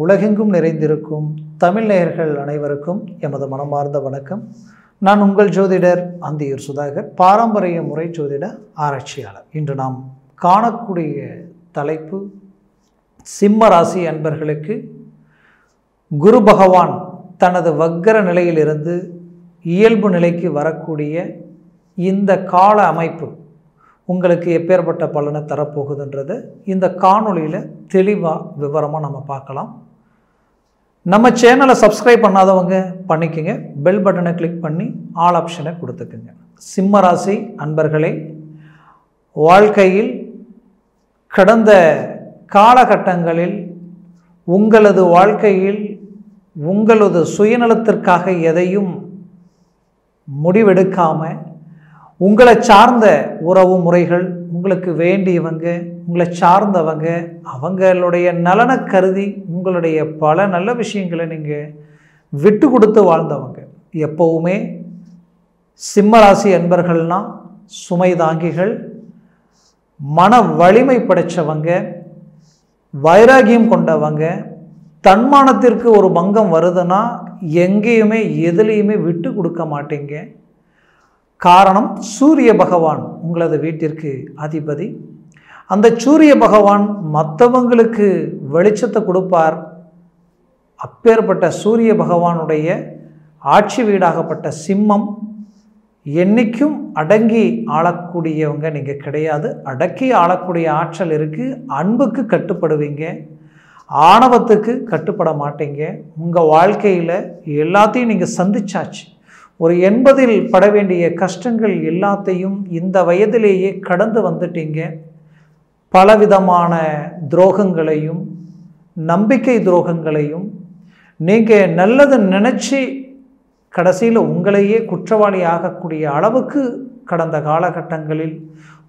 உலகெங்கும் நிறைந்திருக்கும் தமிழ் நேயர்கள் அனைவருக்கும் எமது மனமார்ந்த வணக்கம். நான் உங்கள் ஜோதிடர் அந்தியூர் சுதாகர், பாரம்பரிய முறை ஜோதிட ஆராய்ச்சியாளர். இன்று நாம் காணக்கூடிய தலைப்பு, சிம்ம ராசி அன்பர்களுக்கு குரு பகவான் தனது வக்கர நிலையிலிருந்து இயல்பு நிலைக்கு வரக்கூடிய இந்த கால அமைப்பு உங்களுக்கு எப்பேற்பட்ட பலனை தரப்போகுதுன்றது இந்த காணொளியில் தெளிவாக விவரமாக நம்ம பார்க்கலாம். நம்ம சேனலை சப்ஸ்கிரைப் பண்ணாதவங்க பண்ணிக்கோங்க, பெல் பட்டனை கிளிக் பண்ணி ஆல் ஆப்ஷனை கொடுத்துக்குங்க. சிம்ம ராசி அன்பர்களே, வாழ்க்கையில் கடந்த காலகட்டங்களில் உங்களது வாழ்க்கையில் உங்களது சுயநலத்திற்காக எதையும் முடிவெடுக்காமல் உங்களை சார்ந்த உறவு முறைகள், உங்களுக்கு வேண்டியவங்க, உங்களை சார்ந்தவங்க, அவங்களுடைய நலனை கருதி உங்களுடைய பல நல்ல விஷயங்களை நீங்கள் விட்டு கொடுத்து வாழ்ந்தவங்க. எப்போவுமே சிம்மராசி அன்பர்கள்னால் சுமை தாங்கிகள், மன வலிமை படைத்தவங்க, வைராகியம் கொண்டவங்க. தன்மானத்திற்கு ஒரு பங்கம் வருதுன்னா எங்கேயுமே எதுலேயுமே விட்டு கொடுக்க மாட்டீங்க. காரணம், சூரிய பகவான் உங்களது வீட்டிற்கு அதிபதி. அந்த சூரிய பகவான் மற்றவங்களுக்கு வெளிச்சத்தை கொடுப்பார். அப்பேற்பட்ட சூரிய பகவானுடைய ஆட்சி வீடாகப்பட்ட சிம்மம் என்றைக்கும் அடங்கி ஆளக்கூடியவங்க நீங்கள் கிடையாது. அடக்கி ஆளக்கூடிய ஆற்றல் இருக்குது. அன்புக்கு கட்டுப்படுவீங்க, ஆணவத்துக்கு கட்டுப்பட மாட்டீங்க. உங்கள் வாழ்க்கையில் எல்லாத்தையும் நீங்கள் சந்திச்சாச்சு. ஒரு 80 பட வேண்டிய கஷ்டங்கள் எல்லாத்தையும் இந்த வயதிலேயே கடந்து வந்துட்டீங்க. பலவிதமான துரோகங்களையும் நம்பிக்கை துரோகங்களையும் நீங்கள் நல்லது நினச்சி கடைசியில் உங்களையே குற்றவாளி ஆகக்கூடிய அளவுக்கு கடந்த காலகட்டங்களில்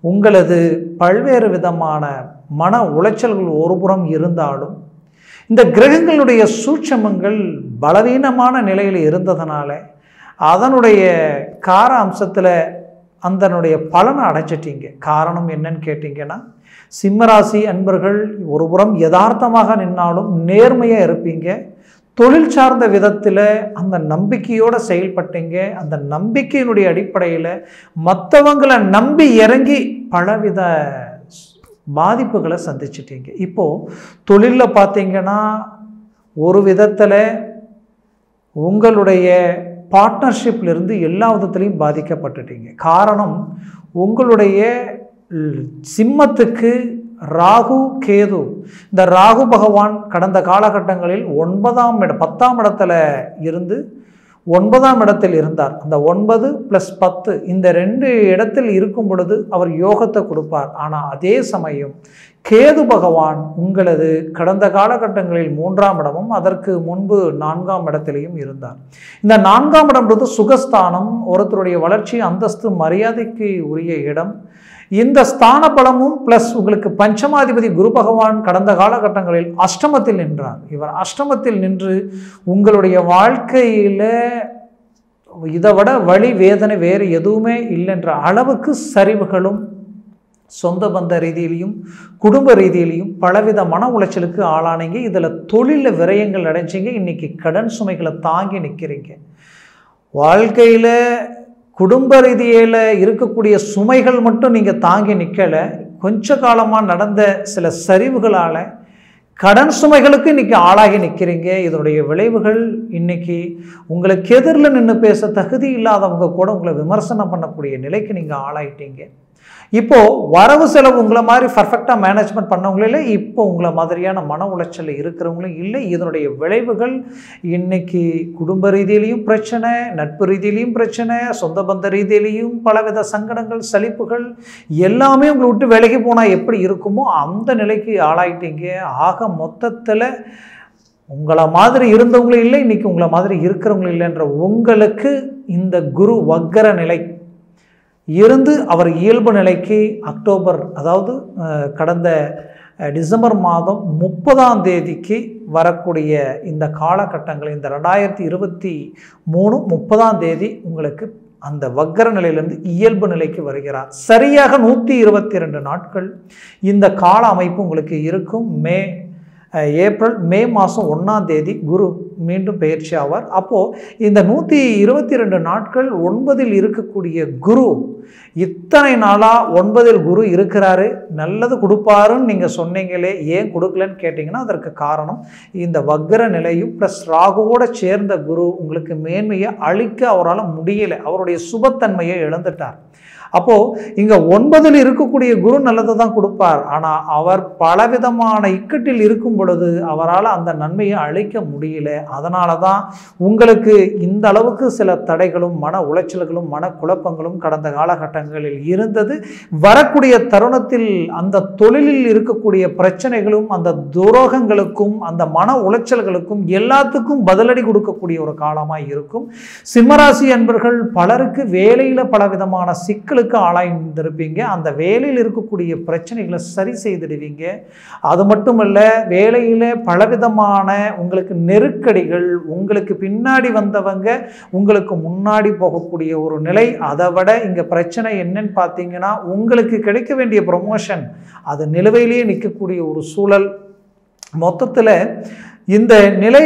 உங்களது பல்வேறு விதமான மன உளைச்சல்கள் ஒருபுறம் இருந்தாலும், இந்த கிரகங்களுடைய சூட்சமங்கள் பலவீனமான நிலையில் இருந்ததுனால அதனுடைய கார அம்சத்தில் அதனுடைய பலனை அடைஞ்சிட்டீங்க. காரணம் என்னன்னு கேட்டிங்கன்னா, சிம்மராசி அன்பர்கள் ஒருபுறம் யதார்த்தமாக நின்னாலும் நேர்மையாக இருப்பீங்க. தொழில் சார்ந்த விதத்தில் அந்த நம்பிக்கையோடு செயல்பட்டீங்க. அந்த நம்பிக்கையினுடைய அடிப்படையில் மற்றவங்களை நம்பி இறங்கி பலவித பாதிப்புகளை சந்திச்சிட்டீங்க. இப்போது தொழிலில் பார்த்தீங்கன்னா ஒரு விதத்தில் உங்களுடைய பார்ட்னர்ஷிப்லேருந்து எல்லா விதத்துலேயும் பாதிக்கப்பட்டுட்டீங்க. காரணம், உங்களுடைய சிம்மத்துக்கு ராகு கேது, இந்த ராகு பகவான் கடந்த காலகட்டங்களில் 10ஆம் இடத்துல இருந்து 9ஆம் இடத்தில் இருந்தார். அந்த 9 + 10 இந்த 2 இடத்தில் இருக்கும் பொழுது அவர் யோகத்தை கொடுப்பார். ஆனால் அதே சமயம் கேது பகவான் உங்களது கடந்த காலகட்டங்களில் 3ஆம் இடமும் அதற்கு முன்பு 4ஆம் இடத்திலையும் இருந்தார். இந்த 4ஆம் இடம்ன்றது சுகஸ்தானம், ஒருத்தருடைய வளர்ச்சி, அந்தஸ்து, மரியாதைக்கு உரிய இடம். இந்த ஸ்தான பலமும் ப்ளஸ் உங்களுக்கு பஞ்சமாதிபதி குரு பகவான் கடந்த காலகட்டங்களில் அஷ்டமத்தில் நின்றார். இவர் அஷ்டமத்தில் நின்று உங்களுடைய வாழ்க்கையில் இதை விட வலி வேதனை வேறு எதுவுமே இல்லைன்ற அளவுக்கு சரிவுகளும், சொந்த பந்த ரீதியிலையும் குடும்ப ரீதியிலையும் பலவித மன உளைச்சலுக்கு ஆளானீங்க. இதில் தொழிலில் விரயங்கள் அடைஞ்சிங்க. இன்றைக்கி கடன் சுமைகளை தாங்கி நிற்கிறீங்க. வாழ்க்கையில் குடும்ப ரீதியில் இருக்கக்கூடிய சுமைகள் மட்டும் நீங்கள் தாங்கி நிற்கலை. கொஞ்ச காலமாக நடந்த சில சரிவுகளால் கடன் சுமைகளுக்கு இன்றைக்கி ஆளாகி நிற்கிறீங்க. இதனுடைய விளைவுகள் இன்றைக்கி உங்களுக்கு எதிரில் நின்று பேச தகுதி இல்லாதவங்க கூட உங்களை விமர்சனம் பண்ணக்கூடிய நிலைக்கு நீங்கள் ஆளாயிட்டீங்க. இப்போது வரவு செலவு உங்களை மாதிரி பர்ஃபெக்டாக மேனேஜ்மெண்ட் பண்ணவங்களும் இல்லை, இப்போ உங்களை மாதிரியான மன உளைச்சலில் இருக்கிறவங்களும் இல்லை. இதனுடைய விளைவுகள் இன்றைக்கி குடும்ப ரீதியிலையும் பிரச்சனை, நட்பு ரீதியிலையும் பிரச்சனை, சொந்த பந்த ரீதியிலையும் பலவித சங்கடங்கள், சலிப்புகள் எல்லாமே உங்களை விட்டு விலகி போனால் எப்படி இருக்குமோ அந்த நிலைக்கு ஆளாயிட்டீங்க. ஆக மொத்தத்தில் உங்களை மாதிரி இருந்தவங்களும் இல்லை, இன்றைக்கி உங்களை மாதிரி இருக்கிறவங்களும் இல்லைன்ற உங்களுக்கு இந்த குரு வக்கர நிலை இருந்து அவர் இயல்பு நிலைக்கு அக்டோபர், அதாவது கடந்த டிசம்பர் மாதம் 30ஆம் தேதிக்கு வரக்கூடிய இந்த காலகட்டங்கள், இந்த 2023 30ஆம் தேதி உங்களுக்கு அந்த வக்கர நிலையிலிருந்து இயல்பு நிலைக்கு வருகிறார். சரியாக 122 நாட்கள் இந்த கால அமைப்பு உங்களுக்கு இருக்கும். மே ஏப்ரல் மே மாதம் 1ஆம் தேதி குரு மீண்டும் பயிற்சி ஆவார். அப்போது இந்த 122 நாட்கள் 9இல் இருக்கக்கூடிய குரு இத்தனை நாளாக 9இல் குரு இருக்கிறாரு, நல்லது கொடுப்பாருன்னு நீங்கள் சொன்னீங்களே, ஏன் கொடுக்கலன்னு கேட்டிங்கன்னா அதற்கு காரணம் இந்த வக்ர நிலையும் ப்ளஸ் ராகுவோடு சேர்ந்த குரு உங்களுக்கு மேன்மையை அளிக்க அவரால் முடியலை, அவருடைய சுபத்தன்மையை இழந்துட்டார். அப்போது இங்கே 9இல் இருக்கக்கூடிய குரு நல்லதை தான் கொடுப்பார். ஆனால் அவர் பலவிதமான இக்கட்டில் இருக்கும் பொழுது அவரால் அந்த நன்மையை அளிக்க முடியல. அதனால தான் உங்களுக்கு இந்த அளவுக்கு சில தடைகளும் மன உளைச்சல்களும் மன குழப்பங்களும் கடந்த காலகட்டங்களில் இருந்தது. வரக்கூடிய தருணத்தில் அந்த தொழிலில் இருக்கக்கூடிய பிரச்சனைகளும் அந்த துரோகங்களுக்கும் அந்த மன உளைச்சல்களுக்கும் எல்லாத்துக்கும் பதிலடி கொடுக்கக்கூடிய ஒரு காலமாக இருக்கும். சிம்மராசி அன்பர்கள் பலருக்கு வேலையில் பலவிதமான சிக்கல் ஆளாயிருந்திருப்பீங்க. அந்த வேலையில் இருக்கக்கூடிய பிரச்சனைகளை சரி செய்திடுவீங்க. அது மட்டுமல்ல, வேலையில் பலவிதமான உங்களுக்கு நெருக்கடிகள், உங்களுக்கு பின்னாடி வந்தவங்க உங்களுக்கு முன்னாடி போகக்கூடிய ஒரு நிலை. அதை விட இங்கே பிரச்சனை என்னன்னு பார்த்தீங்கன்னா, உங்களுக்கு கிடைக்க வேண்டிய ப்ரமோஷன் அது நிலுவையிலேயே நிற்கக்கூடிய ஒரு சூழல். மொத்தத்தில் இந்த நிலை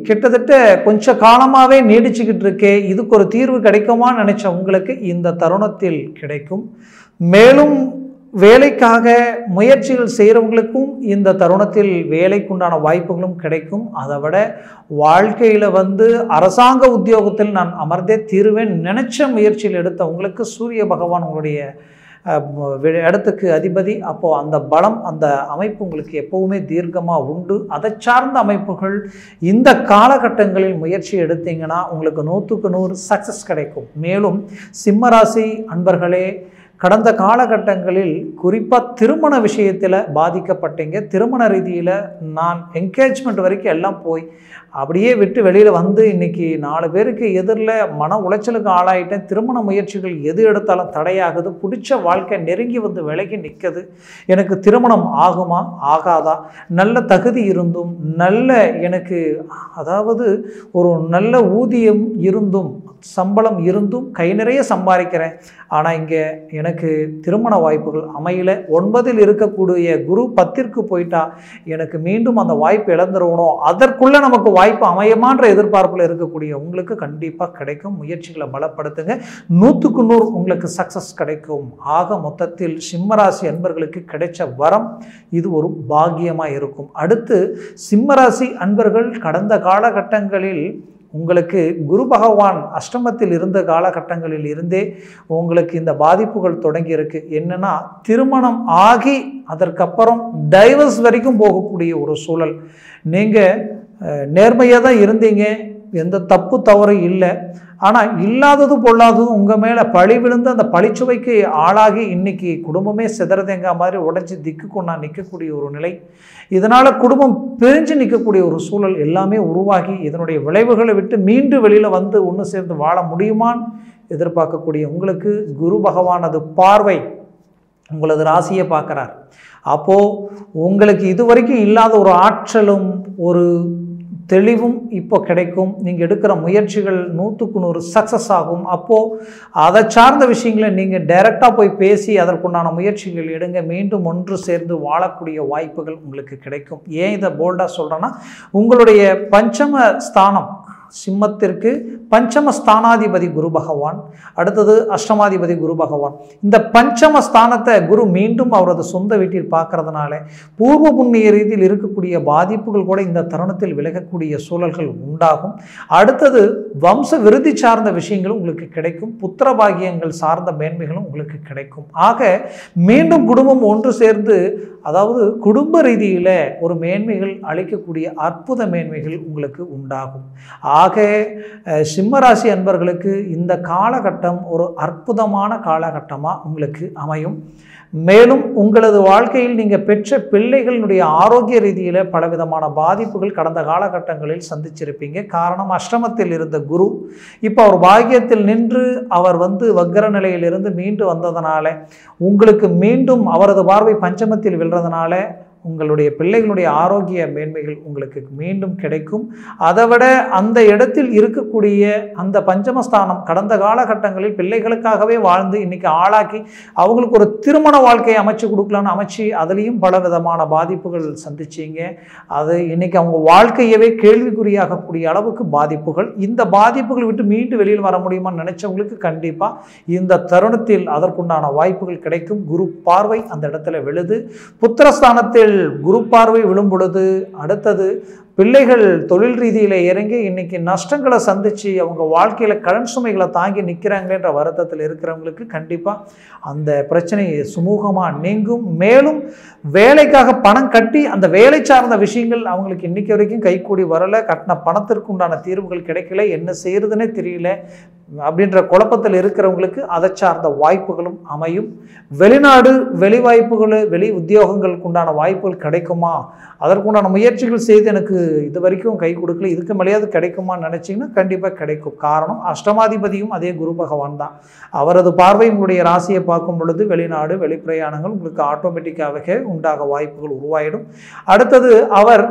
கிட்டத்தட்ட கொஞ்ச காலமாகவே நீடிச்சுக்கிட்டு இருக்கே, இதுக்கு ஒரு தீர்வு கிடைக்குமான்னு நினச்ச உங்களுக்கு இந்த தருணத்தில் கிடைக்கும். மேலும் வேலைக்காக முயற்சிகள் செய்கிறவங்களுக்கும் இந்த தருணத்தில் வேலைக்குண்டான வாய்ப்புகளும் கிடைக்கும். அதை விட வாழ்க்கையில் அரசாங்க உத்தியோகத்தில் நான் அமர்ந்தே தீருவேன் நினச்ச முயற்சியில் எடுத்தவங்களுக்கு சூரிய பகவான் உங்களுடைய இடத்துக்கு அதிபதி. அப்போது அந்த பலம் அந்த அமைப்பு உங்களுக்கு எப்போவுமே தீர்க்கமாக உண்டு. அதை சார்ந்த அமைப்புகள் இந்த காலகட்டங்களில் முயற்சி எடுத்தீங்கன்னா உங்களுக்கு 100க்கு 100 சக்ஸஸ் கிடைக்கும். மேலும் சிம்மராசி அன்பர்களே, கடந்த காலகட்டங்களில் குறிப்பாக திருமண விஷயத்தில் பாதிக்கப்பட்டீங்க. திருமண ரீதியில் நான் என்கேஜ்மெண்ட் வரைக்கும் எல்லாம் போய் அப்படியே விட்டு வெளியில் இன்றைக்கி 4 பேருக்கு எதிரில் மன உளைச்சலுக்கு ஆளாயிட்டேன். திருமண முயற்சிகள் எது எடுத்தாலும் தடையாகுது. பிடிச்ச வாழ்க்கை நெருங்கி விலகி நிற்குது. எனக்கு திருமணம் ஆகுமா ஆகாதா, நல்ல தகுதி இருந்தும் நல்ல எனக்கு அதாவது ஒரு நல்ல ஊதியம் இருந்தும் சம்பளம் இருந்தும் கை நிறைய சம்பாதிக்கிறேன், ஆனால் இங்கே எனக்கு திருமண வாய்ப்புகள் அமையல. 9இல் இருக்கக்கூடிய குரு 10ற்கு போயிட்டா எனக்கு மீண்டும் அந்த வாய்ப்பு இழந்துருவணும், அதற்குள்ளே நமக்கு வாய்ப்பு அமையமான்ற எதிர்பார்ப்பில் இருக்கக்கூடிய உங்களுக்கு கண்டிப்பாக கிடைக்கும். முயற்சிகளை பலப்படுத்துங்க, 100க்கு 100 உங்களுக்கு சக்ஸஸ் கிடைக்கும். ஆக மொத்தத்தில் சிம்மராசி அன்பர்களுக்கு கிடைச்ச வரம் இது ஒரு பாக்கியமாக இருக்கும். அடுத்து சிம்மராசி அன்பர்கள் கடந்த காலகட்டங்களில் உங்களுக்கு குரு பகவான் அஷ்டமத்தில் இருந்த காலகட்டங்களில் இருந்தே உங்களுக்கு இந்த பாதிப்புகள் தொடங்கி இருக்கு. என்னன்னா, திருமணம் ஆகி அதற்கப்புறம் டைவர்ஸ் வரைக்கும் போகக்கூடிய ஒரு சூழல். நீங்கள் நேர்மையாக தான் இருந்தீங்க, எந்த தப்பு தவறு இல்லை, ஆனால் இல்லாதது பொல்லாததும் உங்கள் மேலே பழி விழுந்து அந்த பழிச்சுவைக்கு ஆளாகி இன்னைக்கு குடும்பமே சிதறதேங்கா மாதிரி உடைச்சி திக்கு கொண்டா நிற்கக்கூடிய ஒரு நிலை. இதனால் குடும்பம் பிரிஞ்சு நிற்கக்கூடிய ஒரு சூழல் எல்லாமே உருவாகி இதனுடைய விளைவுகளை விட்டு மீண்டும் வெளியில் ஒன்று சேர்ந்து வாழ முடியுமான்னு எதிர்பார்க்கக்கூடிய உங்களுக்கு குரு பகவானது பார்வை உங்களது ராசியை பார்க்குறார். அப்போது உங்களுக்கு இதுவரைக்கும் இல்லாத ஒரு ஆற்றலும் ஒரு தெளிவும் இப்போ கிடைக்கும். நீங்கள் எடுக்கிற முயற்சிகள் 100க்கு 100 சக்ஸஸ் ஆகும். அப்போது அதை சார்ந்த விஷயங்களை நீங்கள் டைரெக்டாக போய் பேசி அதற்குண்டான முயற்சிகள் எடுங்க. மீண்டும் ஒன்று சேர்ந்து வாழக்கூடிய வாய்ப்புகள் உங்களுக்கு கிடைக்கும். ஏன் இதை போல்டாக சொல்கிறேன்னா, உங்களுடைய பஞ்சம ஸ்தானம் சிம்மத்திற்கு பஞ்சம ஸ்தானாதிபதி குரு பகவான், அடுத்தது அஷ்டமாதிபதி குரு பகவான். இந்த பஞ்சம ஸ்தானத்தை குரு மீண்டும் அவரது சொந்த வீட்டில் பார்க்கறதுனால பூர்வ புண்ணிய ரீதியில் இருக்கக்கூடிய பாதிப்புகள் கூட இந்த தருணத்தில் விலகக்கூடிய சூழல்கள் உண்டாகும். அடுத்தது வம்ச விருத்தி சார்ந்த விஷயங்களும் உங்களுக்கு கிடைக்கும். புத்திர பாகியங்கள் சார்ந்த மேன்மைகளும் உங்களுக்கு கிடைக்கும். ஆக மீண்டும் குடும்பம் ஒன்று சேர்ந்து, அதாவது குடும்ப ரீதியில் ஒரு மேன்மைகள் அளிக்கக்கூடிய அற்புத மேன்மைகள் உங்களுக்கு உண்டாகும். ஆக சிம்மராசி அன்பர்களுக்கு இந்த காலகட்டம் ஒரு அற்புதமான காலகட்டமாக உங்களுக்கு அமையும். மேலும் உங்களது வாழ்க்கையில் நீங்கள் பெற்ற பிள்ளைகளினுடைய ஆரோக்கிய ரீதியில் பலவிதமான பாதிப்புகள் கடந்த காலகட்டங்களில் சந்திச்சிருப்பீங்க. காரணம், அஷ்டமத்தில் இருந்த குரு இப்போ அவர் பாக்கியத்தில் நின்று அவர் வக்ர நிலையிலிருந்து மீண்டு வந்ததுனால உங்களுக்கு மீண்டும் அவரது பார்வை பஞ்சமத்தில் விழுறதுனால உங்களுடைய பிள்ளைகளுடைய ஆரோக்கிய மேன்மைகள் உங்களுக்கு மீண்டும் கிடைக்கும். அதை விட அந்த இடத்தில் இருக்கக்கூடிய அந்த பஞ்சமஸ்தானம் கடந்த காலகட்டங்களில் பிள்ளைகளுக்காகவே வாழ்ந்து இன்னைக்கு ஆளாக்கி அவங்களுக்கு ஒரு திருமண வாழ்க்கையை அமைச்சு கொடுக்கலான்னு அமைச்சு அதுலேயும் பல விதமான பாதிப்புகள் சந்திச்சிங்க. அது இன்னைக்கு அவங்க வாழ்க்கையவே கேள்விக்குறியாகக்கூடிய அளவுக்கு பாதிப்புகள். இந்த பாதிப்புகள் விட்டு மீண்டு வெளியில் வர முடியுமான்னு நினைச்சவங்களுக்கு கண்டிப்பாக இந்த தருணத்தில் அதற்குண்டான வாய்ப்புகள் கிடைக்கும். குரு பார்வை அந்த இடத்துல விழுது. புத்திரஸ்தானத்தில் குரு பார்வை விழும் பொழுது அடுத்தது பிள்ளைகள் தொழில் ரீதியில் இறங்கி இன்னைக்கு நஷ்டங்களை சந்திச்சு அவங்க வாழ்க்கையில கடன் சுமைகளை தாங்கி நிற்கிறாங்கன்ற வருத்தத்தில் இருக்கிறவங்களுக்கு கண்டிப்பாக அந்த பிரச்சனையை சுமூகமாக நீங்கும். மேலும் வேலைக்காக பணம் கட்டி அந்த வேலை சார்ந்த விஷயங்கள் அவங்களுக்கு இன்னைக்கு வரைக்கும் கைகூடி வரலை. கட்டின பணத்திற்கு உண்டான தீர்வுகள் கிடைக்கல, என்ன செய்யறதுன்னே தெரியல அப்படின்ற குழப்பத்தில் இருக்கிறவங்களுக்கு அதை சார்ந்த வாய்ப்புகளும் அமையும். வெளிநாடு வெளி வாய்ப்புகள் வெளி உத்தியோகங்களுக்கு உண்டான வாய்ப்புகள் கிடைக்குமா, அதற்குண்டான முயற்சிகள் செய்து எனக்கு இது வரைக்கும் கை கொடுக்கல, இதுக்கு மேலேயாவது கிடைக்குமான்னு நினைச்சிங்கன்னா கண்டிப்பாக கிடைக்கும். காரணம் அஷ்டமாதிபதியும் அதே குரு பகவான் தான். அவரது பார்வை உங்களுடைய ராசியை பார்க்கும் பொழுது வெளிநாடு வெளிப்பிரயாணங்கள் உங்களுக்கு ஆட்டோமேட்டிக்காகவே உண்டாக வாய்ப்புகள் உருவாயிடும். அடுத்தது அவர்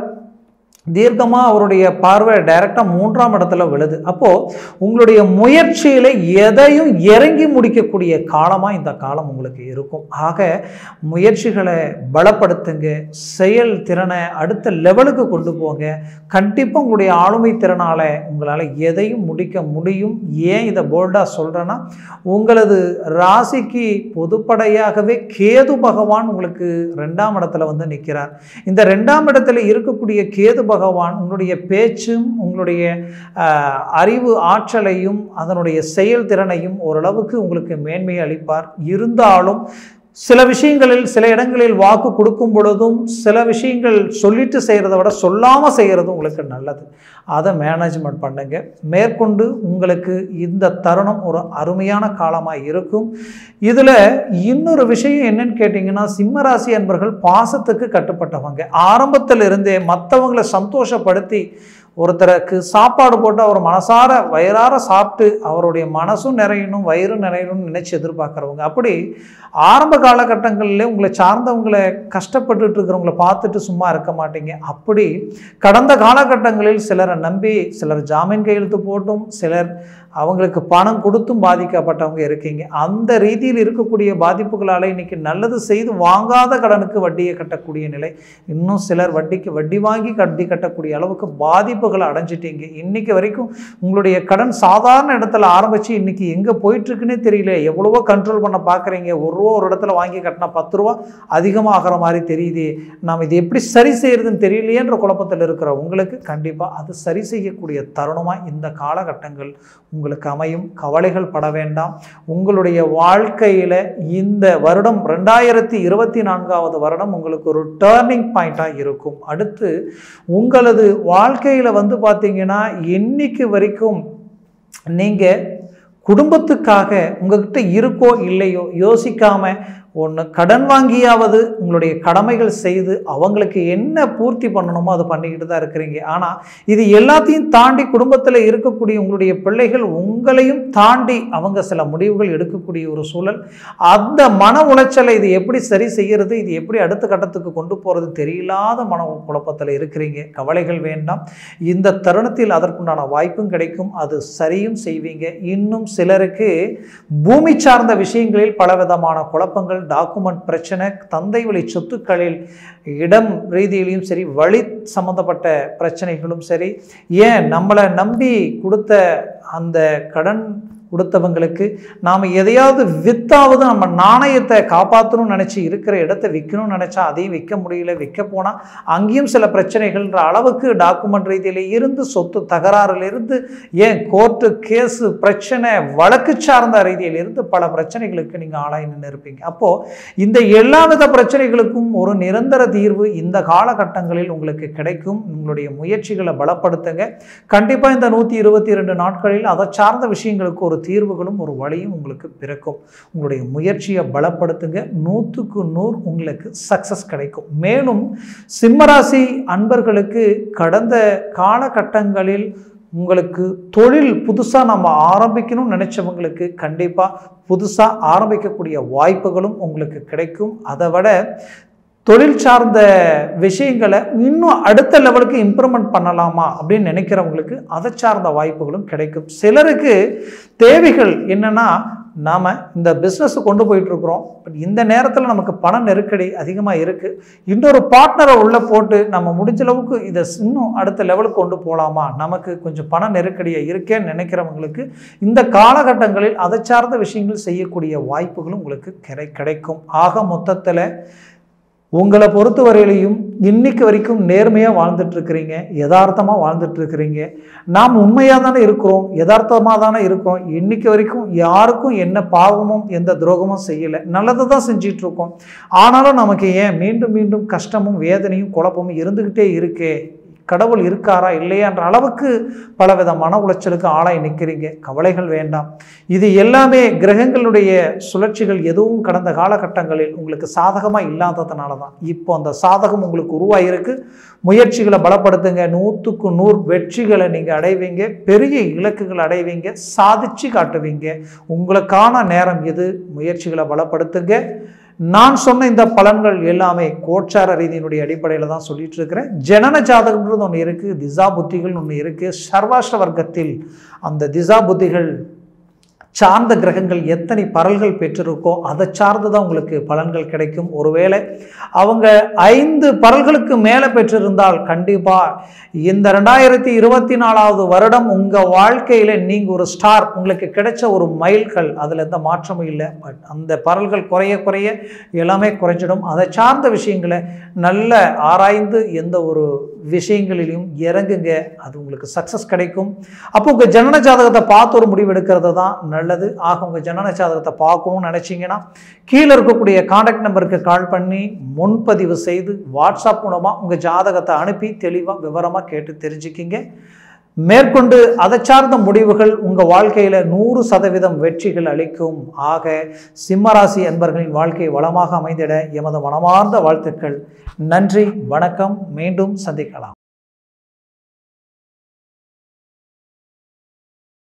தீர்க்கமாக அவருடைய பார்வை டைரக்டாக 3ஆம் இடத்துல விழுது. அப்போது உங்களுடைய முயற்சியில் எதையும் இறங்கி முடிக்கக்கூடிய காலமாக இந்த காலம் உங்களுக்கு இருக்கும். ஆக முயற்சிகளை பலப்படுத்துங்க, செயல் திறனை அடுத்த லெவலுக்கு கொண்டு போங்க. கண்டிப்பாக உங்களுடைய ஆளுமை திறனால் உங்களால் எதையும் முடிக்க முடியும். ஏன் இதை போல்டாக சொல்கிறேன்னா, உங்களது ராசிக்கு பொதுப்படையாகவே கேது பகவான் உங்களுக்கு 2ஆம் இடத்துல வந்து நிற்கிறார். இந்த 2ஆம் இடத்துல இருக்கக்கூடிய கேது பகவான் உங்களுடைய பேச்சும் உங்களுடைய அறிவு ஆற்றலையும் அதனுடைய செயல்திறனையும் ஓரளவுக்கு உங்களுக்கு மேன்மையை அளிப்பார். இருந்தாலும் சில விஷயங்களில் சில இடங்களில் வாக்கு கொடுக்கும் பொழுதும் சில விஷயங்கள் சொல்லிட்டு செய்கிறத விட சொல்லாமல் செய்கிறது உங்களுக்கு நல்லது. அதை மேனேஜ்மெண்ட் பண்ணுங்க. மேற்கொண்டு உங்களுக்கு இந்த தருணம் ஒரு அருமையான காலமாக இருக்கும். இதில் இன்னொரு விஷயம் என்னன்னு கேட்டிங்கன்னா, சிம்மராசி அன்பர்கள் பாசத்துக்கு கட்டுப்பட்டவங்க. ஆரம்பத்தில் இருந்தே மற்றவங்களை சந்தோஷப்படுத்தி ஒருத்தருக்கு சாப்பாடு போட்டு அவர் மனசார வயிறார சாப்பிட்டு அவருடைய மனசும் நிறையணும் வயிறும் நிறையணும்னு நினைச்சு எதிர்பார்க்குறவங்க. அப்படி ஆரம்ப காலகட்டங்களில் உங்களை சார்ந்தவங்களை கஷ்டப்பட்டுட்டு இருக்கிறவங்கள பார்த்துட்டு சும்மா இருக்க மாட்டீங்க. அப்படி கடந்த காலகட்டங்களில் சிலரை நம்பி சிலர் ஜாமீன் கையெழுத்து போட்டும் சிலர் அவங்களுக்கு பணம் கொடுத்தும் பாதிக்கப்பட்டவங்க இருக்கீங்க. அந்த ரீதியில் இருக்கக்கூடிய பாதிப்புகளால் இன்னைக்கு நல்லது செய்து வாங்காத கடனுக்கு வட்டியை கட்டக்கூடிய நிலை, இன்னும் சிலர் வட்டிக்கு வட்டி வாங்கி வட்டி கட்டக்கூடிய அளவுக்கு பாதிப்புகளை அடைஞ்சிட்டீங்க. இன்னைக்கு வரைக்கும் உங்களுடைய கடன் சாதாரண இடத்துல ஆரம்பித்து இன்னைக்கு எங்கே போயிட்டுருக்குன்னே தெரியல. எவ்வளவோ கண்ட்ரோல் பண்ண பார்க்குறீங்க. ஒரு இடத்துல வாங்கி கட்டினா 10 ரூபா அதிகமாகிற மாதிரி தெரியுது. நாம் இது எப்படி சரி செய்யறதுன்னு தெரியலையேன்ற குழப்பத்தில் இருக்கிற உங்களுக்கு கண்டிப்பாக அது சரி செய்யக்கூடிய தருணமாக இந்த காலகட்டங்கள் உங்களுக்கு அமையும். கவலைகள் பட வேண்டாம். உங்களுடைய வாழ்க்கையில் இந்த வருடம் 2024வது வருடம் உங்களுக்கு ஒரு டேர்னிங் பாயிண்டாக இருக்கும். அடுத்து உங்களது வாழ்க்கையில் வந்து பார்த்தீங்கன்னா இன்னைக்கு வரைக்கும் நீங்கள் குடும்பத்துக்காக உங்ககிட்ட இருக்கோ இல்லையோ யோசிக்காம ஒன்று கடன் வாங்கியாவது உங்களுடைய கடமைகள் செய்து அவங்களுக்கு என்ன பூர்த்தி பண்ணணுமோ அதை பண்ணிக்கிட்டு தான் இருக்கிறீங்க. ஆனால் இது எல்லாத்தையும் தாண்டி குடும்பத்தில் இருக்கக்கூடிய உங்களுடைய பிள்ளைகள் உங்களையும் தாண்டி அவங்க சில முடிவுகள் எடுக்கக்கூடிய ஒரு சூழல். அந்த மன உளைச்சலை இது எப்படி சரி செய்கிறது, இது எப்படி அடுத்த கட்டத்துக்கு கொண்டு போகிறது தெரியலாத மன குழப்பத்தில் இருக்கிறீங்க. கவலைகள் வேண்டாம். இந்த தருணத்தில் அதற்குண்டான வாய்ப்பும் கிடைக்கும். அது சரியும் செய்வீங்க. இன்னும் சிலருக்கு பூமி சார்ந்த விஷயங்களில் பலவிதமான குழப்பங்கள், டாக்குமெண்ட் பிரச்சனை, தந்தை வழி சொத்துக்களில் இடம் ரீதியிலையும் சரி வழி சம்பந்தப்பட்ட பிரச்சனைகளும் சரி, ஏன் நம்மளை நம்பி கொடுத்த அந்த கடன் கொடுத்தவங்களுக்கு நாம் எதையாவது வித்தாவது நம்ம நாணயத்தை காப்பாற்றணும்னு நினச்சி இருக்கிற இடத்த விற்கணும்னு நினச்சா அதையும் விற்க முடியல. விற்க போனால் அங்கேயும் சில பிரச்சனைகள்ன்ற அளவுக்கு டாக்குமெண்ட் ரீதியில் இருந்து சொத்து தகராறிலிருந்து ஏன் கோர்ட்டு கேஸு பிரச்சனை வழக்கு சார்ந்த ரீதியில் இருந்து பல பிரச்சனைகளுக்கு நீங்கள் ஆளாகி நின்று இருப்பீங்க. அப்போது இந்த எல்லா வித பிரச்சனைகளுக்கும் ஒரு நிரந்தர தீர்வு இந்த காலகட்டங்களில் உங்களுக்கு கிடைக்கும். உங்களுடைய முயற்சிகளை பலப்படுத்துங்க. கண்டிப்பாக இந்த 122 நாட்களில் அதை சார்ந்த விஷயங்களுக்கு ஒரு தீர்வுகளும் ஒரு வழியும் உங்களுக்கு பிறக்கும். உங்களுடைய முயற்சியை பலப்படுத்துங்க. 100க்கு 100 உங்களுக்கு சக்சஸ் கிடைக்கும். மேலும் சிம்மராசி அன்பர்களுக்கு கடந்த காலகட்டங்களில் உங்களுக்கு தொழில் புதுசாக நம்ம ஆரம்பிக்கணும்னு நினைச்சவங்களுக்கு கண்டிப்பாக புதுசாக ஆரம்பிக்கக்கூடிய வாய்ப்புகளும் உங்களுக்கு கிடைக்கும். அதை விட தொழில் சார்ந்த விஷயங்களை இன்னும் அடுத்த லெவலுக்கு இம்ப்ரூவ்மெண்ட் பண்ணலாமா அப்படின்னு நினைக்கிறவங்களுக்கு அதை சார்ந்த வாய்ப்புகளும் கிடைக்கும். சிலருக்கு தேவைகள் என்னன்னா, நாம் இந்த பிஸ்னஸை கொண்டு போயிட்டுருக்குறோம், பட் இந்த நேரத்தில் நமக்கு பண நெருக்கடி அதிகமாக இருக்குது, இன்னொரு பார்ட்னரை உள்ளே போட்டு நம்ம முடிஞ்ச அளவுக்கு இதை இன்னும் அடுத்த லெவலுக்கு கொண்டு போகலாமா, நமக்கு கொஞ்சம் பண நெருக்கடியை இருக்கேன்னு நினைக்கிறவங்களுக்கு இந்த காலகட்டங்களில் அதை சார்ந்த விஷயங்கள் செய்யக்கூடிய வாய்ப்புகளும் உங்களுக்கு கிடைக்கும். ஆக மொத்தத்தில் உங்களை பொறுத்த வரையிலையும் இன்னைக்கு வரைக்கும் நேர்மையாக வாழ்ந்துட்டுருக்கிறீங்க, யதார்த்தமாக வாழ்ந்துட்டுருக்கிறீங்க. நாம் உண்மையாக தானே இருக்கிறோம், யதார்த்தமாக தானே இருக்கிறோம். இன்னைக்கு வரைக்கும் யாருக்கும் என்ன பாவமும் எந்த துரோகமும் செய்யலை, நல்லது தான் செஞ்சிட்ருக்கோம். ஆனாலும் நமக்கு ஏன் மீண்டும் மீண்டும் கஷ்டமும் வேதனையும் குழப்பமும் இருந்துக்கிட்டே இருக்கே, கடவுள் இருக்காரா இல்லையான்ற அளவுக்கு பலவித மன உளைச்சலுக்கு ஆளாய் நிற்கிறீங்க. கவலைகள் வேண்டாம். இது எல்லாமே கிரகங்களுடைய சுழற்சிகள் எதுவும் கடந்த காலகட்டங்களில் உங்களுக்கு சாதகமாக இல்லாததுனால தான் இப்போ அந்த சாதகம் உங்களுக்கு உருவாகிருக்கு. முயற்சிகளை பலப்படுத்துங்க. 100க்கு 100 வெற்றிகளை நீங்கள் அடைவீங்க, பெரிய இலக்குகள் அடைவீங்க, சாதிச்சு காட்டுவீங்க. உங்களுக்கான நேரம் இது. முயற்சிகளை பலப்படுத்துங்க. நான் சொன்ன இந்த பலன்கள் எல்லாமே கோச்சார ரீதியினுடைய அடிப்படையில் தான் சொல்லிட்டு இருக்கிறேன். ஜனன ஜாதகம்ன்றது ஒன்று இருக்குது, திசா புத்திகள் ஒன்று இருக்குது. சர்வாஷ்ட வர்க்கத்தில் அந்த திசா புத்திகள் சார்ந்த கிரகங்கள் எத்தனை பரல்கள் பெற்றிருக்கோ அதை சார்ந்து தான் உங்களுக்கு பலன்கள் கிடைக்கும். ஒருவேளை அவங்க 5 பரல்களுக்கு மேலே பெற்றிருந்தால் கண்டிப்பாக இந்த 2024வது வருடம் உங்கள் வாழ்க்கையில் நீங்கள் ஒரு ஸ்டார், உங்களுக்கு கிடைச்ச ஒரு மைல்கள், அதில் எந்த மாற்றமும் இல்லை. பட் அந்த பரல்கள் குறைய குறைய எல்லாமே குறைஞ்சிடும். அதை சார்ந்த விஷயங்களை நல்ல ஆராய்ந்து எந்த ஒரு விஷயங்களிலும் இறங்குங்க, அது உங்களுக்கு சக்ஸஸ் கிடைக்கும். அப்போ உங்கள் ஜனன ஜாதகத்தை பார்த்து ஒரு முடிவு எடுக்கிறது தான் நல்லது. ஆக உங்கள் ஜனன ஜாதகத்தை பார்க்கணும்னு நினச்சிங்கன்னா கீழே இருக்கக்கூடிய கான்டாக்ட் நம்பருக்கு கால் பண்ணி முன்பதிவு செய்து வாட்ஸ்அப் மூலமாக உங்கள் ஜாதகத்தை அனுப்பி தெளிவாக விவரமாக கேட்டு தெரிஞ்சுக்கிங்க. மேற்கொண்டு அதை சார்ந்த முடிவுகள் உங்கள் வாழ்க்கையில் 100% வெற்றிகள் அளிக்கும். ஆக சிம்மராசி அன்பர்களின் வாழ்க்கை வளமாக அமைந்திட எமது மனமார்ந்த வாழ்த்துக்கள். நன்றி, வணக்கம். மீண்டும் சந்திக்கலாம்.